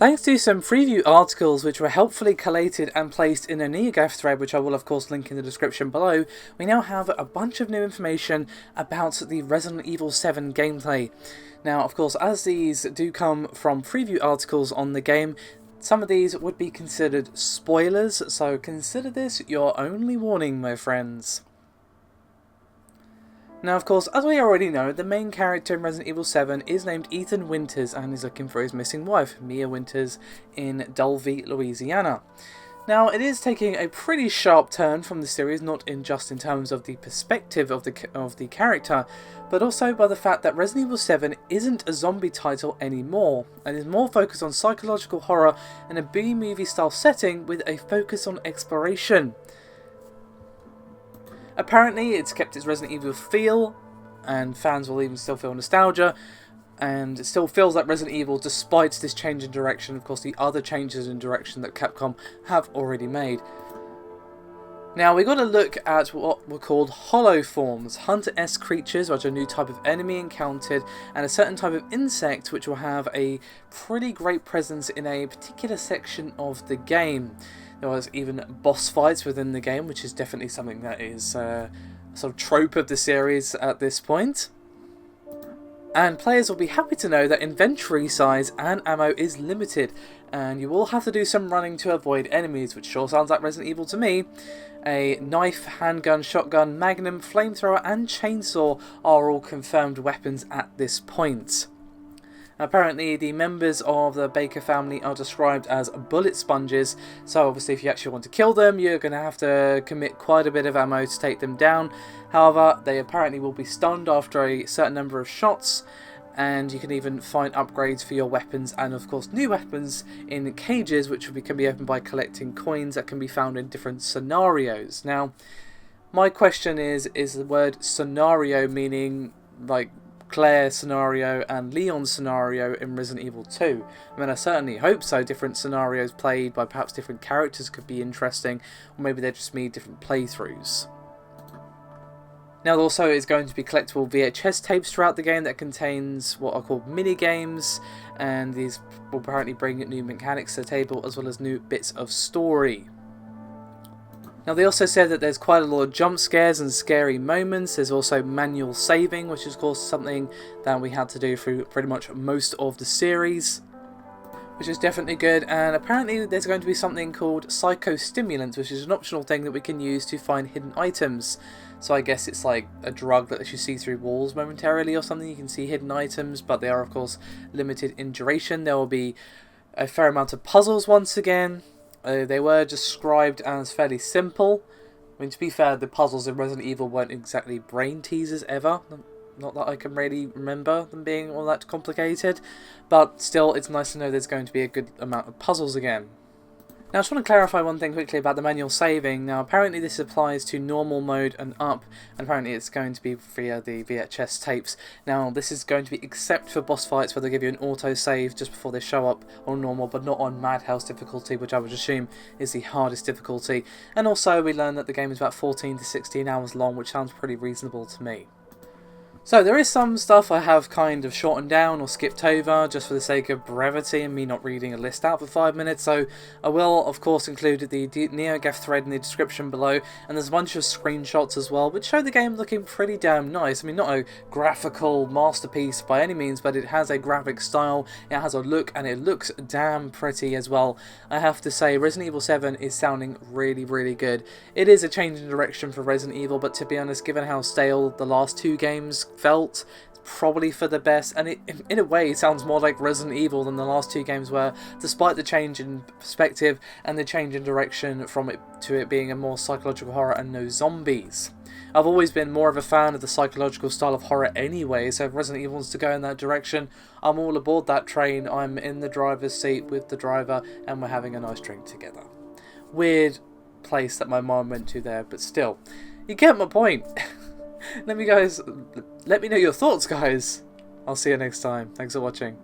Thanks to some preview articles which were helpfully collated and placed in a NeoGAF thread, which I will of course link in the description below, we now have a bunch of new information about the Resident Evil 7 gameplay. Now, of course, as these do come from preview articles on the game, some of these would be considered spoilers, so consider this your only warning, my friends. Now, of course, as we already know, the main character in Resident Evil 7 is named Ethan Winters and is looking for his missing wife, Mia Winters, in Dulvey, Louisiana. Now, it is taking a pretty sharp turn from the series, not just in terms of the perspective of the character, but also by the fact that Resident Evil 7 isn't a zombie title anymore, and is more focused on psychological horror and a B-movie style setting with a focus on exploration. Apparently, it's kept its Resident Evil feel, and fans will even still feel nostalgia, and it still feels like Resident Evil despite this change in direction, of course the other changes in direction that Capcom have already made. Now, we got to look at what were called hollow forms, hunter-esque creatures, which are a new type of enemy encountered, and a certain type of insect which will have a pretty great presence in a particular section of the game. There was even boss fights within the game, which is definitely something that is a sort of trope of the series at this point. And players will be happy to know that inventory size and ammo is limited, and you will have to do some running to avoid enemies, which sure sounds like Resident Evil to me. A knife, handgun, shotgun, magnum, flamethrower and chainsaw are all confirmed weapons at this point. Apparently, the members of the Baker family are described as bullet sponges, so obviously if you actually want to kill them, you're going to have to commit quite a bit of ammo to take them down. However, they apparently will be stunned after a certain number of shots, and you can even find upgrades for your weapons and of course new weapons in cages, which can be opened by collecting coins that can be found in different scenarios. Now, my question is the word scenario meaning like Claire scenario and Leon scenario in Resident Evil 2. I mean, I certainly hope so. Different scenarios played by perhaps different characters could be interesting, or maybe they just mean different playthroughs. Now, there also is going to be collectible VHS tapes throughout the game that contains what are called mini-games, and these will apparently bring new mechanics to the table as well as new bits of story. Now, they also said that there's quite a lot of jump scares and scary moments. There's also manual saving, which is of course something that we had to do through pretty much most of the series, which is definitely good. And apparently there's going to be something called psychostimulants, which is an optional thing that we can use to find hidden items. So I guess it's like a drug that lets you see through walls momentarily or something. You can see hidden items, but they are of course limited in duration. There will be a fair amount of puzzles once again. They were described as fairly simple. I mean, to be fair, the puzzles in Resident Evil weren't exactly brain teasers ever. Not that I can really remember them being all that complicated. But still, it's nice to know there's going to be a good amount of puzzles again. Now, I just want to clarify one thing quickly about the manual saving. Now, apparently this applies to normal mode and up, and apparently it's going to be via the VHS tapes. Now, this is going to be except for boss fights where they give you an auto-save just before they show up on normal, but not on Madhouse difficulty, which I would assume is the hardest difficulty. And also, we learned that the game is about 14 to 16 hours long, which sounds pretty reasonable to me. So there is some stuff I have kind of shortened down or skipped over just for the sake of brevity and me not reading a list out for 5 minutes, so I will of course include the NeoGAF thread in the description below, and there's a bunch of screenshots as well which show the game looking pretty damn nice. I mean, not a graphical masterpiece by any means, but it has a graphic style, it has a look, and it looks damn pretty as well. I have to say, Resident Evil 7 is sounding really, really good. It is a change in direction for Resident Evil, but to be honest, given how stale the last two games felt, it's probably for the best, and it, in a way, it sounds more like Resident Evil than the last two games were, despite the change in perspective and the change in direction from it to it being a more psychological horror and no zombies. I've always been more of a fan of the psychological style of horror anyway, so if Resident Evil wants to go in that direction, I'm all aboard that train. I'm in the driver's seat with the driver, and we're having a nice drink together. Weird place that my mom went to there, but still, you get my point. Let me know your thoughts, guys. I'll see you next time. Thanks for watching.